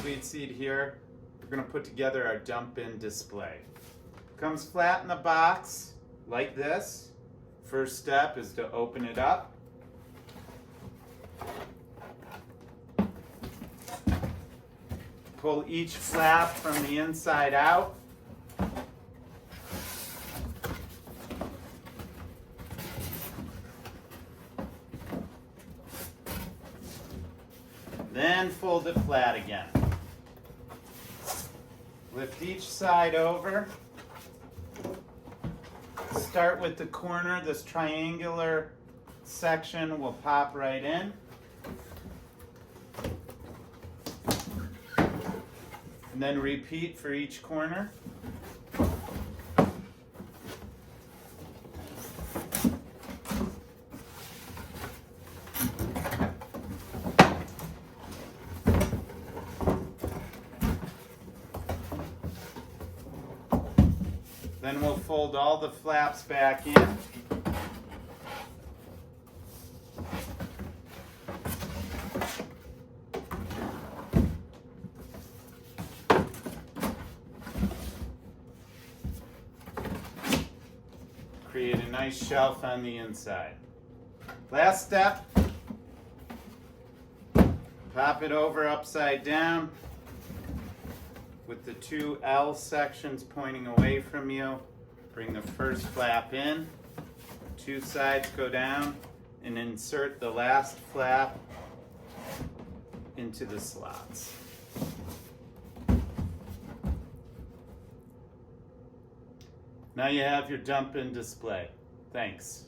Sweet Seed here. We're going to put together our Dumpbin display. Comes flat in the box like this. First step is to open it up. Pull each flap from the inside out. Then fold it flat again. Lift each side over. Start with the corner. This triangular section will pop right in. And then repeat for each corner. Then we'll fold all the flaps back in. Create a nice shelf on the inside. Last step, pop it over upside down with the two L sections pointing away from you. Bring the first flap in, two sides go down, and insert the last flap into the slots. Now you have your Dumpbin display. Thanks.